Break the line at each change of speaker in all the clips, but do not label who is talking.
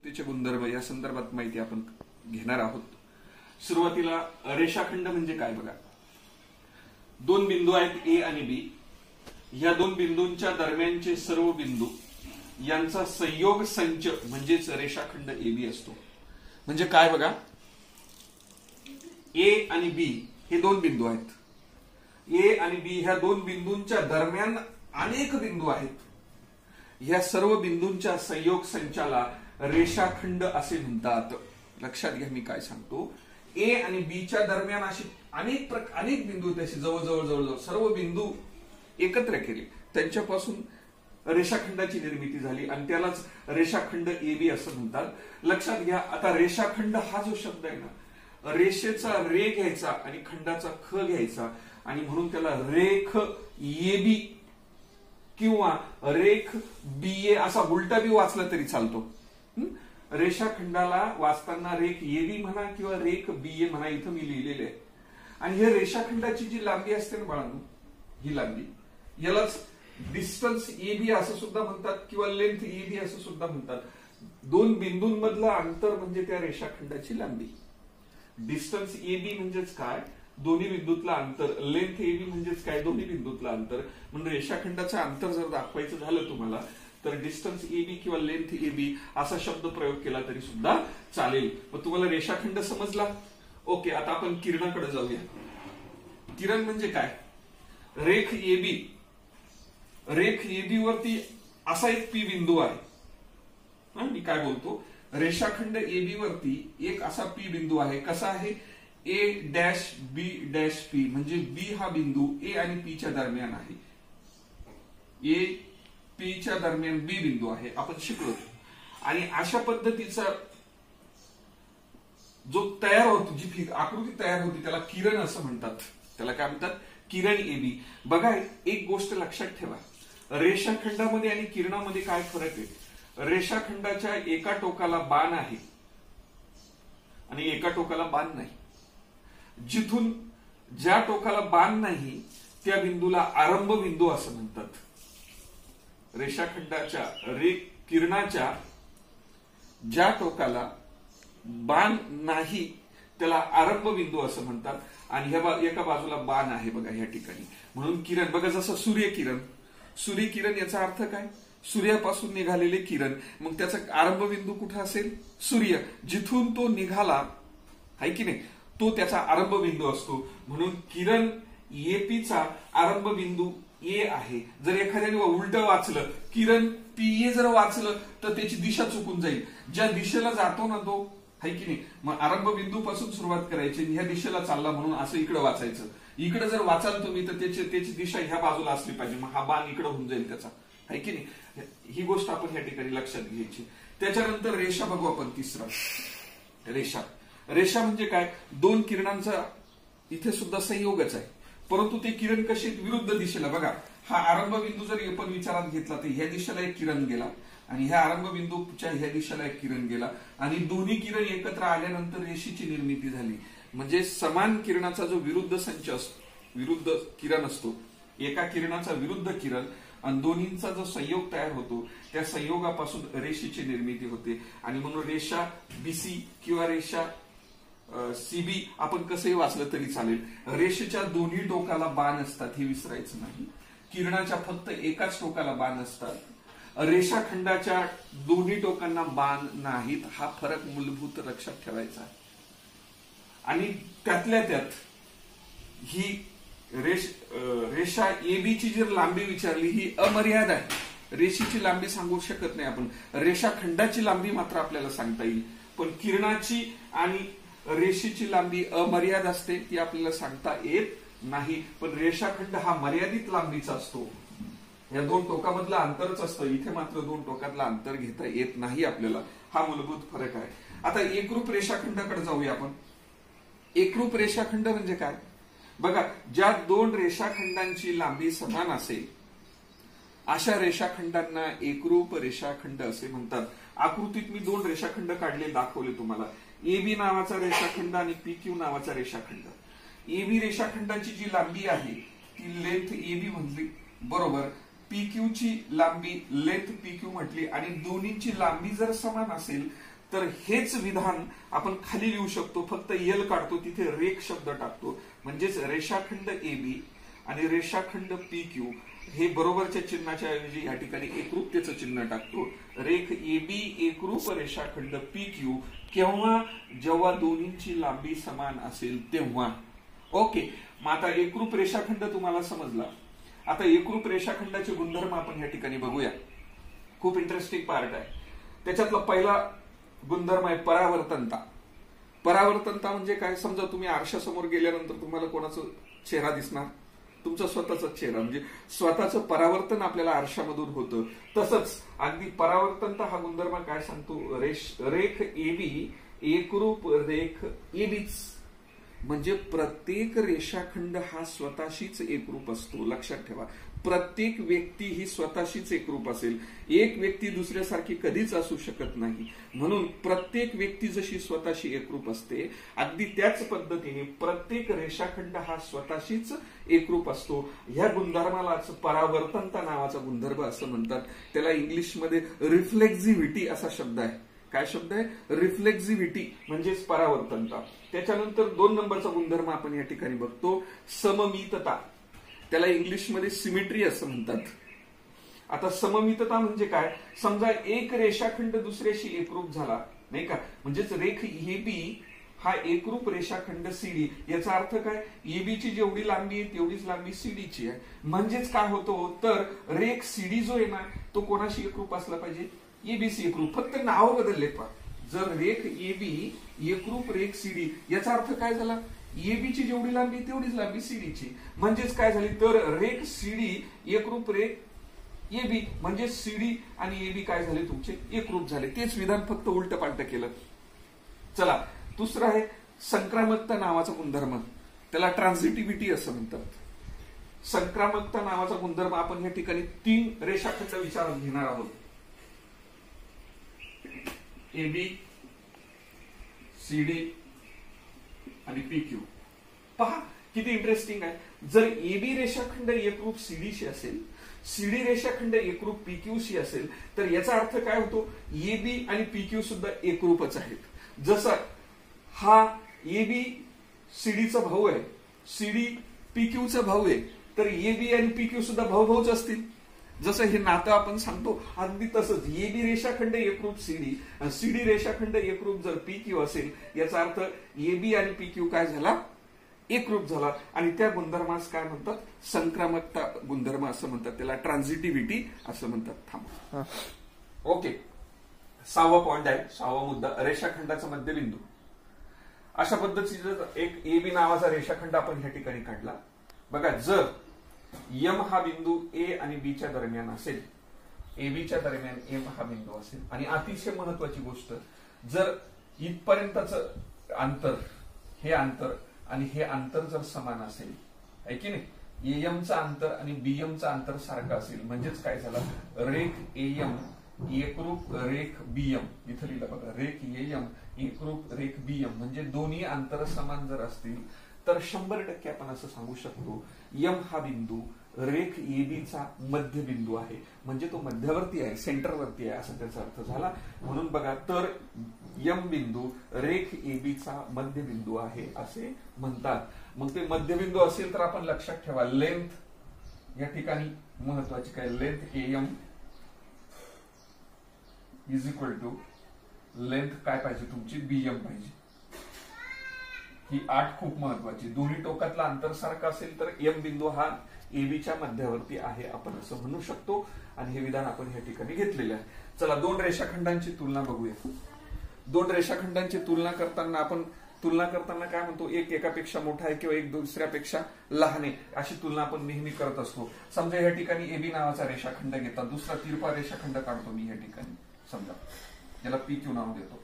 त्याचे गुणधर्म या संदर्भात माहिती आपण घेणार आहोत। सुरुवातीला रेषाखंड म्हणजे काय बघा। दोन बिंदू आहेत ए आणि बी। या दोन बिंदूंच्या दरम्यानचे सर्व बिंदू यांचा संयोग संच म्हणजेच रेषाखंड एबी असतो। म्हणजे काय बघा, ए आणि बी हे दोन बिंदू आहेत। ए आणि बी ह्या दोन बिंदूंच्या दरम्यान अनेक बिंदू आहेत। या सर्व बिंदूंच्या संयोग संचाला रेषाखंड असे म्हणतात। लक्षात घ्या मी काय सांगतो। ए आणि बी च्या दरम्यान असे अनेक बिंदू आहेत, जवळ सर्व बिंदू एकत्र केले त्यांच्यापासून रेषाखंडाची निर्मिती झाली आणि त्यालाच रेषाखंड एबी असं म्हणतात। लक्षात घ्या, आता रेषाखंड हा जो शब्द आहे ना, रेषेचा रे घ्यायचा आणि खंडाचा ख घ्यायचा आणि म्हणून त्याला रेख एबी किंवा रेख बीए असा उलटा बी वाचला तरी चालतो। रेषाखंडाला वाचताना रेख एबी म्हणा किंवा रेख बीए म्हणा, इथं मी लिहिलेले आहे। आणि हे रेषाखंडाची जी लांबी असते ना बाळांनो, ही लांबी यालाच डिस्टन्स एबी असं सुद्धा म्हणतात किंवा लेंथ एबी असं सुद्धा म्हणतात। दोन बिंदूंमधलं अंतर म्हणजे त्या रेषाखंडाची लांबी। डिस्टन्स एबी म्हणजेच काय, दोन्ही बिंदूतलं अंतर। लेंथ एबी म्हणजेच काय, दोन्ही बिंदूतलं अंतर। म्हणजे रेषाखंडाचं अंतर जर दाखवायचं झालं तुम्हाला तर डिस्टन्स एबी किंवा लेंथ एबी असा शब्द प्रयोग केला तरी सुद्धा चालेल। मग तुम्हाला रेषाखंड समजला? ओके, आता आपण किरणाकडे जाऊया। किरण म्हणजे काय, रेख एबी, रेख एबी वरती असा एक पी बिंदू आहे। मी काय बोलतो, रेषाखंड एबी वरती एक असा पी बिंदू आहे। कसा आहे, A dash B dash P, म्हणजे बी हा बिंदू ए आणि पी च्या दरम्यान आहे। ए पी च्या दरम्यान बी बिंदू आहे, आपण शिकलो। आणि अशा पद्धतीचा जो तयार होतो, जी आकृती तयार होती त्याला किरण असं म्हणतात। त्याला काय म्हणतात, किरण एबी। बघा, एक गोष्ट लक्षात ठेवा, रेषाखंडामध्ये आणि किरणामध्ये काय फरक आहे। रेषाखंडाच्या एका टोकाला बाण आहे आणि एका टोकाला बाण नाही। जिथून ज्या टोकाला बाण नाही त्या बिंदूला आरंभ बिंदू असं म्हणतात। रेषाखंडाच्या किरणाच्या ज्या टोकाला बाण नाही त्याला आरंभ बिंदू असं म्हणतात आणि ह्या एका बाजूला बाण आहे बघा या ठिकाणी, म्हणून किरण। बघा, जसं सूर्यकिरण, सूर्यकिरण याचा अर्थ काय, सूर्यापासून निघालेले किरण। मग त्याचा आरंभ बिंदू कुठे असेल, सूर्य। जिथून तो निघाला आहे की नाही, तो त्याचा आरंभ बिंदू असतो। म्हणून किरण एपीचा आरंभ बिंदू ए आहे। जर एखाद्याने उलट वाचलं, किरण पीए जर वाचलं तर त्याची दिशा चुकून जाईल। ज्या दिशेला जातो ना तो, आहे की नाही, मग आरंभ बिंदू पासून सुरुवात करायची, ह्या दिशेला चालला म्हणून असं इकडे वाचायचं। इकडे जर वाचाल तुम्ही तर त्याची दिशा ह्या बाजूला असली पाहिजे, मग हा बाण इकडे होऊन जाईल त्याचा, आहे की नाही। ही गोष्ट आपण या ठिकाणी लक्षात घ्यायची। त्याच्यानंतर रेषा बघू आपण, तिसरा रेषा। रेषा म्हणजे काय, दोन किरणांचा इथे सुद्धा संयोगच आहे, परंतु ते किरण कसे विरुद्ध दिशेला। बघा, हा आरंभ बिंदू जर आपण विचारात घेतला तर ह्या दिशेला एक किरण गेला आणि ह्या आरंभ बिंदूच्या ह्या दिशेला एक किरण गेला आणि दोन्ही किरण एकत्र आल्यानंतर रेषेची निर्मिती झाली। म्हणजे समान किरणाचा जो विरुद्ध संच असतो, विरुद्ध किरण असतो, एका किरणाचा विरुद्ध किरण आणि दोन्हींचा जो संयोग तयार होतो त्या संयोगापासून रेषेची निर्मिती होते। आणि म्हणून रेषा बीसी किंवा रेषा सीबी आपण कसंही वाचलं तरी चालेल। रेषेच्या दोन्ही टोकाला बाण असतात, हे विसरायचं नाही। किरणाच्या फक्त एकाच टोकाला बाण असतात। रेषाखंडाच्या दोन्ही टोकांना बाण नाहीत, हा फरक मूलभूत लक्षात ठेवायचा आहे। आणि त्यातल्या त्यात ही रेषा एबीची जी लांबी विचारली ही अमर्याद आहे। रेषेची लांबी सांगू शकत नाही आपण, रेषाखंडाची लांबी मात्र आपल्याला सांगता येईल, पण किरणाची आणि रेषेची लांबी अमर्याद असते, ती आपल्याला सांगता येत नाही। पण रेषाखंड हा मर्यादित लांबीचा असतो, या दोन टोकामधलं अंतरच असतं, इथे मात्र दोन टोकातलं अंतर घेता येत नाही आपल्याला, हा मूलभूत फरक आहे। आता एकरूप रेषाखंडाकडे जाऊया आपण। एकरूप रेषाखंड म्हणजे काय, बघा, ज्या दोन रेषाखंडांची लांबी समान असेल अशा रेषाखंडांना एकरूप रेषाखंड असे म्हणतात। आकृतीत मी दोन रेषाखंड काढले, दाखवले तुम्हाला, एबी नावाचा रेषाखंड आणि पीक्यू नावाचा रेषाखंड। एबी रेषाखंडाची जी लांबी आहे ती लेंथ एबी म्हटली, बरोबर। पीक्यू ची लांबी लेंथ पीक्यू म्हटली आणि दोन्हीची लांबी जर समान असेल तर हेच विधान आपण खाली लिहू शकतो, फक्त यल काढतो, तिथे रेख शब्द टाकतो, म्हणजेच रेषाखंड AB आणि रेषाखंड PQ हे बरोबरच्या चिन्हाच्या ऐवजी या ठिकाणी एकरूपतेचं चिन्ह टाकतो. रेख AB एकरूप रेषाखंड PQ केव्हा, जेव्हा दोन्हींची लांबी समान असेल तेव्हा. ओके, मग आता एकरूप रेषाखंड तुम्हाला समजला. आता एकरूप रेषाखंडाचे गुणधर्म आपण या ठिकाणी बघूया. खूप इंटरेस्टिंग पार्ट आहे. त्याच्यातला पहिला गुणधर्म आहे परावर्तनता. परावर्तनता म्हणजे काय? समजा तुम्ही आरशासमोर गेल्यानंतर तुम्हाला कोणाचा चेहरा दिसणार? तुमचा स्वतःचा चेहरा, म्हणजे स्वतःचं परावर्तन आपल्याला आरशामधून होतं. तसंच अगदी परावर्तनता हा गुणधर्म काय सांगतो? रेख AB एकरूप रेख ABच, म्हणजे प्रत्येक रेषाखंड हा स्वतःशीच एकरूप असतो. लक्षात ठेवा, प्रत्येक व्यक्ती ही स्वतःशीच एकरूप असेल. एक व्यक्ती दुसऱ्यासारखी कधीच असू शकत नाही. म्हणून प्रत्येक व्यक्ती जशी स्वतःशी एकरूप असते, अगदी त्याच पद्धतीने प्रत्येक रेषाखंड हा स्वतःशीच एकरूप असतो. ह्या गुणधर्मालाच परावर्तनता नावाचा गुणधर्म असं म्हणतात. त्याला इंग्लिशमध्ये रिफ्लेक्झिव्हिटी असा शब्द आहे. काय शब्द आहे? रिफ्लेक्झिव्हिटी म्हणजेच परावर्तनता. त्याच्यानंतर 2 नंबरचा गुणधर्म आपण या ठिकाणी बघतो, सममितता. त्याला इंग्लिशमध्ये सिमेट्री असं म्हणतात. आता सममितता म्हणजे काय? समजा एक रेषाखंड दुसऱ्याशी एकरूप झाला, नाही का, म्हणजेच रेख AB हा एकरूप रेषाखंड CD. याचा अर्थ काय? AB ची जेवढी लांबी आहे तेवढीच लांबी CD ची आहे. म्हणजेच काय होतं, तर रेख CD जो आहे ना, तो कोणाशी एकरूप असला पाहिजे? ABC एकरूप. फक्त नाव बदलले पहा. जर रेख AB एकरूप रेख CD, याचा अर्थ काय झाला? AB ची जेवढी लांबी तेवढीच लांबी CD ची. म्हणजेच काय झाली, तर रेख CD एकरूप रेख AB, म्हणजे CD आणि AB काय झाले? तुमचे एकरूप झाले. तेच विधान फक्त उलट पालट केलं. चला, दुसरा आहे संक्रामकता नावाचा गुणधर्म. त्याला ट्रान्झिटिव्हिटी असं म्हणतात. संक्रामकता नावाचा गुणधर्म आपण या ठिकाणी 3 रेषाखंड विचारात घेणार आहोत. AB, CD आणि PQ. पहा किती इंटरेस्टिंग आहे. जर AB रेषाखंड एकरूप CD शी असेल, CD रेषाखंड एकरूप PQ शी असेल, तर याचा अर्थ काय होतो? AB आणि PQ सुद्धा एकरूपच आहेत. जसं हा AB CD चा भाऊ आहे, CD PQ चा भाऊ आहे, तर AB आणि PQ सुद्धा भाऊ भाऊच असतील. जसं हे नातं आपण सांगतो, अगदी तसंच AB रेषाखंड एकरूप CD, CD रेषाखंड एकरूप जर PQ असेल, याचा अर्थ AB आणि PQ काय झाला? एकरूप झाला. आणि त्या गुणधर्मास काय म्हणतात? संक्रामकता गुणधर्म असं म्हणतात. त्याला ट्रान्झिटिव्हिटी असं म्हणतात. थांबा. ओके, 6वा पॉइंट आहे, 6वा मुद्दा, रेषाखंडाचा मध्यबिंदू. अशा पद्धतीचा एक AB नावाचा रेषाखंड आपण ह्या ठिकाणी काढला. बघा, जर M हा बिंदू A आणि B च्या दरम्यान असेल, AB च्या दरम्यान M हा बिंदू असेल, आणि अतिशय महत्वाची गोष्ट, जर इथपर्यंतचं अंतर, हे अंतर आणि हे अंतर जर समान असेल, आहे की नाही, AM चं अंतर आणि BM चं अंतर सारखं असेल, म्हणजेच काय झालं? रेख AM एकरूप रेख BM. इथं लिहिलं बघा, रेख AM एकरूप रेख BM, म्हणजे दोन्ही अंतर समान जर असतील तर 100% आपण असं सांगू शकतो, M हा बिंदू रेख AB चा मध्यबिंदू आहे. म्हणजे तो मध्यवर्ती आहे, सेंटरवरती आहे, असं त्याचा अर्थ झाला. म्हणून बघा, तर M बिंदू रेख AB चा मध्यबिंदू आहे असे म्हणतात. मग ते मध्यबिंदू असेल तर आपण लक्षात ठेवा, लेंथ या ठिकाणी महत्वाची काय? Length AM is equal to length काय पाहिजे तुमची? BM पाहिजे. ही 8 खूप महत्वाची. दोन्ही टोकातला अंतर सारखं असेल तर M बिंदू हा AB च्या मध्यावरती आहे आपण असं म्हणू शकतो. आणि हे विधान आपण या ठिकाणी घेतलेले आहे. चला, 2 रेषाखंडांची तुलना बघूया. 2 रेषाखंडांची तुलना करताना आपण काय म्हणतो? एक एकापेक्षा मोठा आहे किंवा एक दुसऱ्यापेक्षा लहान आहे, अशी तुलना आपण नेहमी करत असतो. समजा या ठिकाणी AB नावाचा रेषाखंड घेतात, दुसरा तिरपा रेषाखंड काढतो मी या ठिकाणी, समजा याला PQ नाव देतो.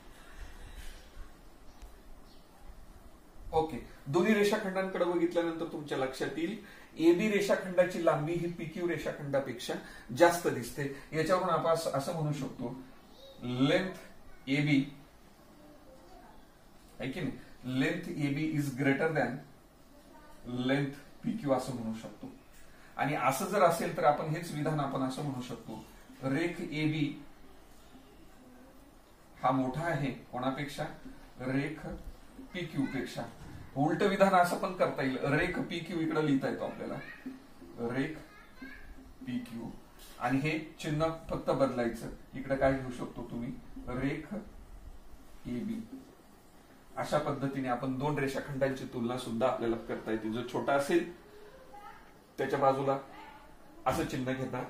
ओके, दोन्ही रेषाखंडांकडे बघितल्यानंतर तुमच्या लक्षात येईल, AB रेषाखंडाची लांबी ही PQ रेषाखंडापेक्षा जास्त दिसते. याच्यावरून आपण असं म्हणू शकतो, लेंथ AB आहे की नाही, length AB is greater than length PQ असं म्हणू शकतो. आणि असं जर असेल तर आपण हेच विधान आपण असं म्हणू शकतो, रेख AB हा मोठा आहे कोणापेक्षा, रेख PQ पेक्षा. उलट विधान असं पण करता येईल, रेख PQ इकडे लिहिता येतो आपल्याला, रेख PQ, आणि हे चिन्ह फक्त बदलायचं, इकडे काय घेऊ शकतो तुम्ही, रेख AB. अशा पद्धतीने आपण दोन रेषाखंडांची तुलना सुद्धा आपल्याला करता येते. जो छोटा असेल त्याच्या बाजूला असं चिन्ह घेणार,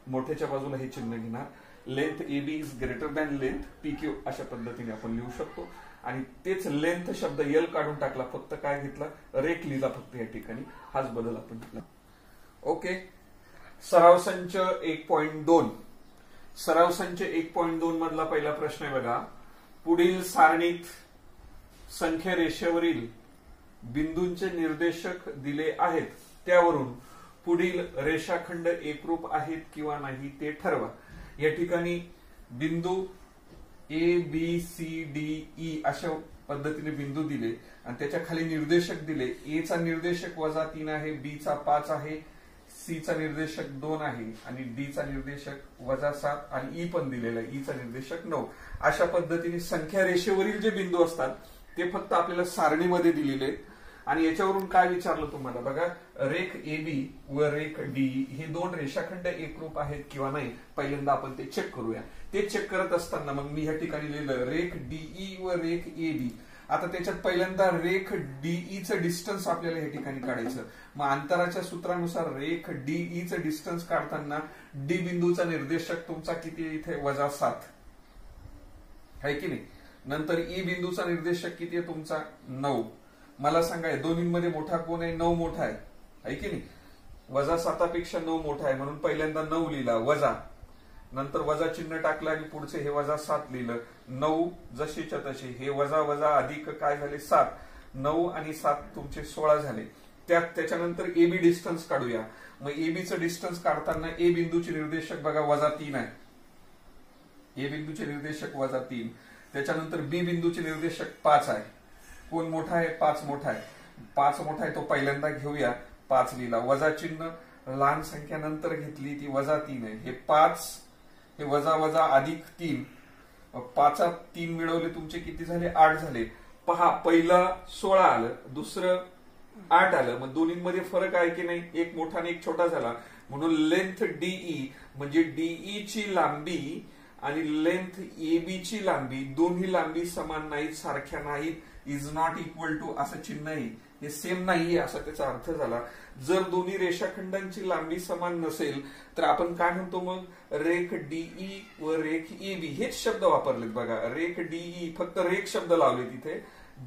मोठ्याच्या बाजूला हे चिन्ह घेणार, length AB is greater than length PQ, अशा पद्धतीने आपण लिहू शकतो. आणि तेच लेंथ शब्द L काढून टाकला, फक्त काय घेतला, रेख लिहिला फक्त या ठिकाणी, हाच बदल आपण घेतला. ओके. सराव संच 1.2. सराव संच 1.2 मधला पहिला प्रश्न आहे बघा. पुढील सारणीत संख्या रेषेवरील बिंदूंचे निर्देशक दिले आहेत, त्यावरून पुढील रेषाखंड एकरूप आहेत किंवा नाही ते ठरवा. या ठिकाणी बिंदू ABCDE अशा पद्धतीने बिंदू दिले आणि त्याच्या खाली निर्देशक दिले. A चा निर्देशक -3 आहे, B चा 5 आहे, C चा निर्देशक 2 आहे आणि D चा निर्देशक -7 आणि E पण दिलेला आहे, E चा निर्देशक 9. अशा पद्धतीने संख्या रेषेवरील जे बिंदू असतात ते फक्त आपल्याला सारणीमध्ये दिलेले आहेत. आणि याच्यावरून काय विचारलं तुम्हाला बघा, रेख AB व रेख DE हे दोन रेषाखंड एकरूप आहेत किंवा नाही, पहिल्यांदा आपण ते चेक करूया. ते चेक करत असताना मग मी या ठिकाणी लिहिलं रेख DE व रेख AB. आता त्याच्यात पहिल्यांदा रेख DE चं डिस्टन्स आपल्याला या ठिकाणी काढायचं. मग अंतराच्या सूत्रानुसार रेख DE चं डिस्टन्स काढताना D बिंदूचा निर्देशक तुमचा किती, इथे -7 आहे की नाही. नंतर E बिंदूचा निर्देशक किती आहे तुमचा, 9. मला सांगा दोन्हीमध्ये मोठा कोण आहे, 9 मोठा आहे की नाही. -7 पेक्षा 9 मोठा आहे, म्हणून पहिल्यांदा 9 लिहिला, वजा, नंतर वजा चिन्ह टाकलं आणि पुढचे हे -7 लिहिलं. 9 जसेच्या तसे, हे वजा वजा अधिक काय झाले 7, 9 आणि 7 तुमचे 16 झाले. त्याच्यानंतर AB डिस्टन्स काढूया. मग AB चं डिस्टन्स काढताना A बिंदूचे निर्देशक बघा -3 आहे, A बिंदूचे निर्देशक -3. त्याच्यानंतर B बिंदूचे निर्देशक 5 आहे. कोण मोठा आहे, 5 मोठा आहे. 5 मोठा आहे तो पहिल्यांदा घेऊया, 5 लिहिला, वजा चिन्ह लहान संख्या नंतर घेतली ती -3 आहे. हे 5 हे वजा वजा अधिक 3, 5 3 मिळवले तुमचे किती झाले, 8 झाले. पहा, पहिलं 16 आलं, दुसरं 8 आलं. मग दोन्हीमध्ये फरक आहे की नाही, एक मोठा आणि एक छोटा झाला. म्हणून लेंथ DE म्हणजे DE ची लांबी आणि लेंथ AB ची लांबी, दोन्ही लांबी समान नाहीत, सारख्या नाहीत, इज नॉट इक्वल टू असं चिन्ह आहे, हे सेम नाहीये असा त्याचा अर्थ झाला. जर दोन्ही रेषाखंडांची लांबी समान नसेल तर आपण काय म्हणतो, मग रेख DE व रेख AB हेच शब्द वापरलेत बघा. रेख DE फक्त रेख शब्द लावले तिथे,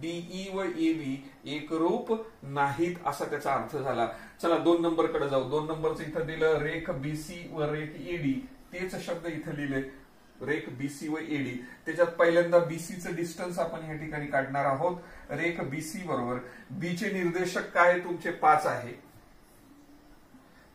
DE व AB एकरूप नाहीत असा त्याचा अर्थ झाला. चला 2 नंबर कडे जाऊ. 2 नंबरचं इथं दिलं रेख BC व रेख AD, तेच शब्द इथं लिहिले, रेख BC व AD. त्याच्यात पहिल्यांदा BC चं डिस्टन्स आपण या ठिकाणी काढणार आहोत. रेख BC बरोबर B चे निर्देशक काय तुमचे 5 आहे.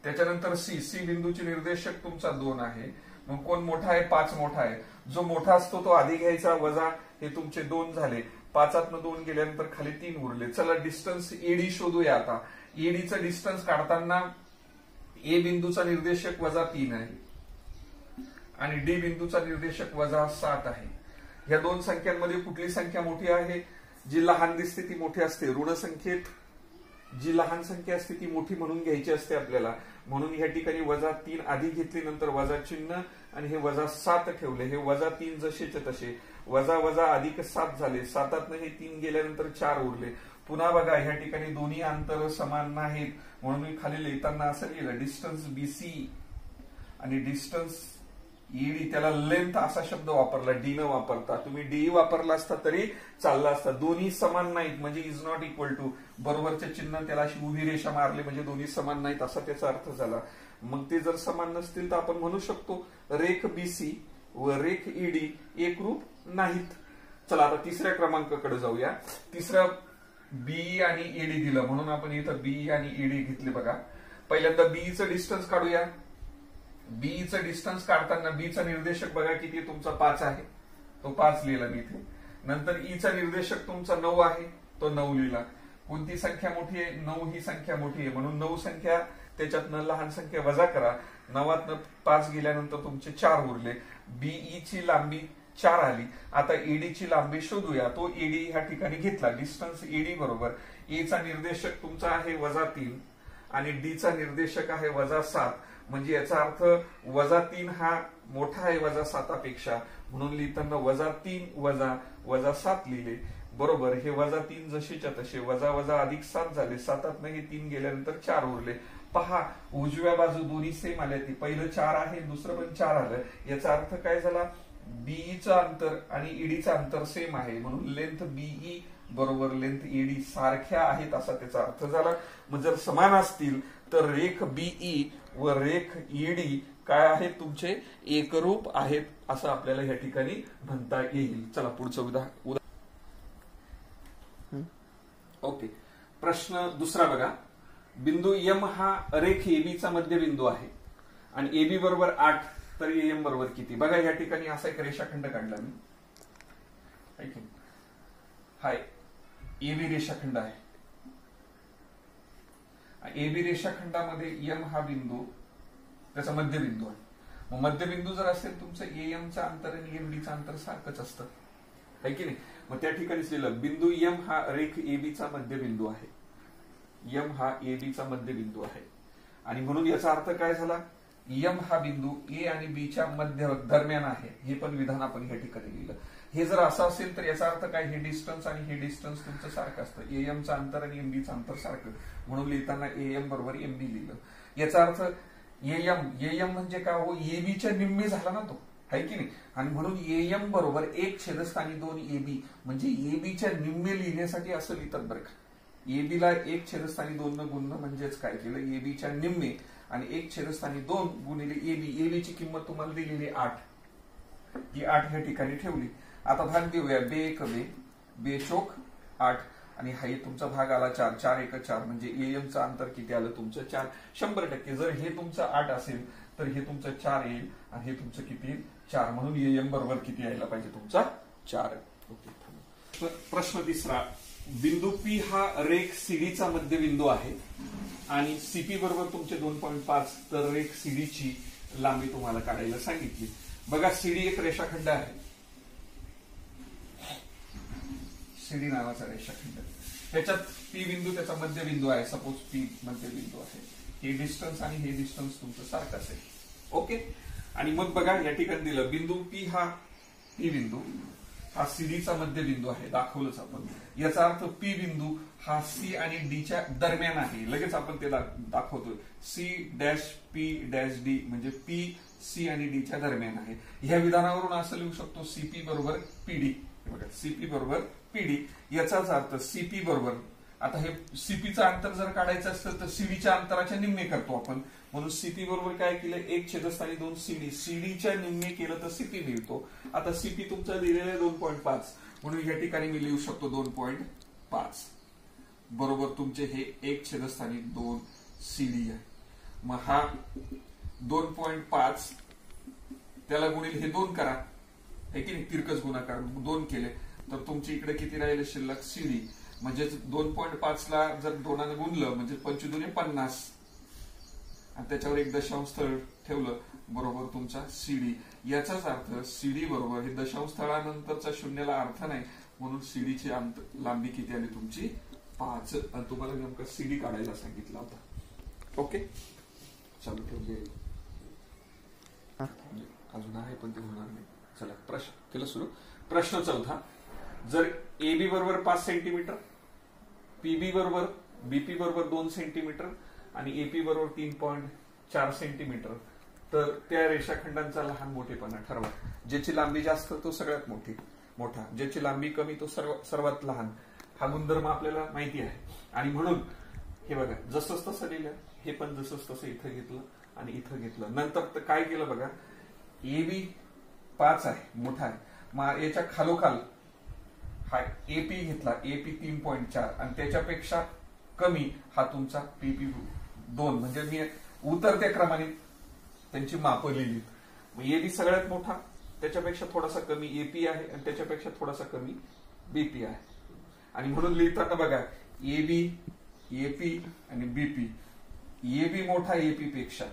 त्याच्यानंतर C बिंदूचे निर्देशक तुमचा 2 आहे. मग कोण मोठा आहे, 5 मोठा आहे. जो मोठा असतो तो आधी घ्यायचा, वजा, हे तुमचे 2 झाले. 5तनं 2 गेल्यानंतर खाली 3 उरले. चला डिस्टन्स AD शोधूया. आता AD चं डिस्टन्स काढताना A बिंदूचा निर्देशक -3 आहे आणि D बिंदूचा निर्देशक -7 आहे. या दोन संख्यांमध्ये कुठली संख्या मोठी आहे, जी लहान दिसते ती मोठी असते. ऋण संख्येत जी लहान संख्या असते ती मोठी म्हणून घ्यायची असते आपल्याला. म्हणून या ठिकाणी -3 आधी घेतली, नंतर वजा चिन्ह आणि हे -7 ठेवले. हे -3 जसेचे तसे, वजा वजा अधिक 7 झाले. 7तनं हे 3 गेल्यानंतर 4 उरले. पुन्हा बघा ह्या ठिकाणी दोन्ही अंतर समान नाहीत, म्हणून मी खाली लिहिताना असं लिहिलं, डिस्टन्स BC आणि डिस्टन्स ED, त्याला लेंथ असा शब्द वापरला, D न वापरता. तुम्ही DE वापरला असता तरी चालला असता. दोन्ही समान नाहीत म्हणजे इज नॉट इक्वल टू, बरोबरचे चिन्ह त्याला अशी उभी रेषा मारली म्हणजे दोन्ही समान नाहीत असा त्याचा अर्थ झाला. मग ते जर समान नसतील तर आपण म्हणू शकतो रेख BC व रेख ED एकरूप नाहीत. चला आता तिसऱ्या क्रमांकाकडे जाऊया. तिसरं BE आणि ED दिलं, म्हणून आपण इथं BE आणि ED घेतले बघा. पहिल्यांदा BE चं डिस्टन्स काढूया. BE चं डिस्टन्स काढताना B चा निर्देशक बघा किती तुमचा 5 आहे, तो 5 लिहिला मी इथे. नंतर E चा निर्देशक तुमचा 9 आहे, तो 9 लिहिला. कोणती संख्या मोठी आहे, 9 ही संख्या मोठी आहे, म्हणून 9 संख्या त्याच्यातनं लहान संख्या वजा करा. 9तनं 5 गेल्यानंतर तुमचे 4 उरले. BE ची लांबी 4 आली. आता ईडी ची लांबी शोधूया. तो ईडी ह्या ठिकाणी घेतला. डिस्टन्स ईडी बरोबर ए चा निर्देशक तुमचा आहे -3 आणि डी चा निर्देशक आहे -7. म्हणजे याचा अर्थ -3 हा मोठा आहे -7 पेक्षा, म्हणून लिहिताना -3 -7 लिहिले. बरोबर. हे -3 जसेच्या तसे +++7 झाले. 7 हे 3 गेल्यानंतर 4 उरले. पहा उजव्या बाजू दोन्ही सेम आल्या. ती पहिलं 4 आहे, दुसरं पण 4 आलं. याचा अर्थ काय झाला, बीईचं अंतर आणि ईडीचं अंतर सेम आहे, म्हणून लेंथ बीई बरोबर लेंथ ईडी सारख्या आहेत असा त्याचा अर्थ झाला. मग जर समान असतील तर रेख बीई व रेख ईडी काय आहेत तुमचे, एकरूप आहेत असं आपल्याला या ठिकाणी म्हणता येईल. चला पुढचं उदाहरण. ओके. प्रश्न दुसरा बघा. बिंदू एम हा रेख एबीचा मध्यबिंदू आहे आणि एबी बरोबर 8, तर एम बरोबर किती. बघा या ठिकाणी असा एक रेषाखंड काढला मी. हाय एबी रेषाखंड आहे. एबी रेषाखंडामध्ये एम हा बिंदू त्याचा मध्यबिंदू आहे. मग मध्यबिंदू जर असेल तुमचं एमचं अंतर आणि एमडीचं अंतर सारखंच असतं, है की नाही. मग त्या ठिकाणीच लिहिलं बिंदू एम हा रेख एबीचा मध्यबिंदू आहे. एम हा एबीचा मध्यबिंदू आहे आणि म्हणून याचा अर्थ काय झाला, एम हा बिंदू ए आणि बीच्या मध्य दरम्यान आहे. हे पण विधान आपण या ठिकाणी लिहिलं. हे जर असं असेल तर याचा अर्थ काय, हे डिस्टन्स आणि हे डिस्टन्स तुमचं सारखं असतं. एएमचं अंतर आणि एमबीचं अंतर सारखं, म्हणून लिहिताना एएम बरोबर एमबी लिहिलं. याचा अर्थ एएम म्हणजे काय हो, एबीच्या निम्मे झाला ना तो, है की नाही. आणि म्हणून एएम बरोबर 1/2 एबी, म्हणजे एबीच्या निम्मे लिहिण्यासाठी असं लिहितात बरं का. एबीला 1/2 न गुणणं म्हणजेच काय केलं, एबीच्या निम्मे आणि 1/2 गुणिले एबी. एबीची किंमत तुम्हाला दिलेली 8, ही 8 या ठिकाणी ठेवली. आता भाग देऊया. बे 1 बे, बे चोक 8 आणि हा तुमचा भाग आला 4, 4 1 4, म्हणजे एएमचं अंतर किती आलं तुमचं 4. 100% जर हे तुमचं 8 असेल तर हे तुमचं 4 येईल आणि हे तुमचं किती येईल 4, म्हणून एएम बरोबर किती यायला पाहिजे तुमचा 4. ओके. प्रश्न तिसरा. बिंदू पी हा रेख सीडीचा मध्यबिंदू आहे आणि सीपी बरोबर तुमचे 2.5, तर रेख सीडीची लांबी तुम्हाला काढायला सांगितली. बघा सीडी एक रेषाखंड आहे. सीडी नावाचा रेषाखंड, त्याच्यात पी बिंदू त्याचा मध्यबिंदू आहे. सपोज पी मध्यबिंदू आहे. हे डिस्टन्स आणि हे डिस्टन्स तुमचं सारखं असेल. ओके. आणि मग बघा या ठिकाणी दिलं बिंदू पी बिंदू हा सीडीचा मध्यबिंदू आहे, दाखवलंच आपण. याचा अर्थ पी बिंदू हा सी आणि डीच्या दरम्यान आहे. लगेच आपण ते दाखवतोय. C dash P dash D म्हणजे पी सी आणि डीच्या दरम्यान आहे. ह्या विधानावरून असं लिहू शकतो सीपी बरोबर पीडी. बघा सीपी बरोबर पीडी, याचाच अर्थ सीपी बरोबर, आता हे सीपीचं अंतर जर काढायचं असतं तर सीडीच्या अंतराच्या निम्मे करतो आपण, म्हणून सीपी बरोबर काय केलं 1/2 सीडी. सीडीच्या निम्मे केलं तर सीपी मिळतो. आता सीपी तुमचा दिलेला आहे 2.5, म्हणून या ठिकाणी मी लिहू शकतो 2.5 बरोबर तुमचे हे 1/2 सीडी आहे. मग हा 2.5 त्याला गुणिले हे 2 करा, है की नाही, तिरकस गुणाकार 2 केले तर तुमच्या इकडे किती राहिले शिल्लक सीडी. म्हणजे 2.5 ला जर 2 ने गुणलं म्हणजे 25 50 आणि त्याच्यावर एक दशांश स्थळ ठेवलं बरोबर तुमचा सीडी. याचाच अर्थ सीडी बरोबर हे दशांश स्थळानंतरचा शून्याला अर्थ नाही, म्हणून सीडीची लांबी किती आली तुमची 5. आणि तुम्हाला नेमका सीडी काढायला सांगितला होता. ओके. चालू ठेवून अजून आहे पण ते होणार नाही. चला प्रश्न केलं सुरू. प्रश्न चौथा. जर एबी बरोबर 5 सेंटीमीटर, पीबी बरोबर बीपी बरोबर 2 सेंटीमीटर आणि एपी बरोबर 3.4 सेंटीमीटर, तर त्या रेषाखंडांचा लहान मोठेपणा ठरवा. ज्याची लांबी जास्त तो सगळ्यात मोठा, ज्याची लांबी कमी तो सर्वात लहान. हा गुणधर्म आपल्याला माहिती आहे. आणि म्हणून हे बघा जसंच तसं लिहिलं, हे पण जसंच तसं इथं घेतलं आणि इथं घेतलं. नंतर काय केलं बघा, एबी 5 आहे, मोठा आहे. मग याच्या खालोखाल हा एपी घेतला, एपी 3.4 आणि त्याच्यापेक्षा कमी हा तुमचा पीपी 2, म्हणजे मी उतरत्या क्रमाने त्यांची मापं लिहिली. मग एबी सगळ्यात मोठा, त्याच्यापेक्षा थोडासा कमी एपी आहे आणि त्याच्यापेक्षा थोडासा कमी बीपी आहे. आणि म्हणून लिहिताना बघा एबी, एपी आणि बीपी. एबी मोठा एपी पेक्षा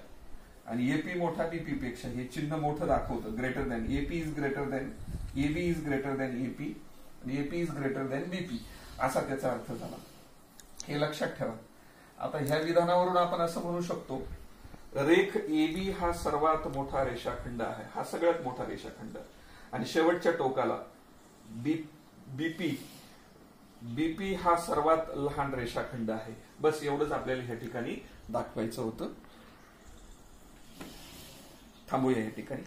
आणि एपी मोठा बीपी पेक्षा, हे चिन्ह मोठं दाखवतं, greater than. AP is greater than AB is greater than AP आणि AP is greater than BP असा त्याचा अर्थ झाला. हे लक्षात ठेवा. आता ह्या विधानावरून आपण असं म्हणू शकतो रेख AB हा सर्वात मोठा रेषाखंड आहे, हा सगळ्यात मोठा रेषाखंड आणि शेवटच्या टोकाला BP हा सर्वात लहान रेषाखंड आहे. बस एवढंच आपल्याला ह्या ठिकाणी दाखवायचं होतं. थांबूया या ठिकाणी.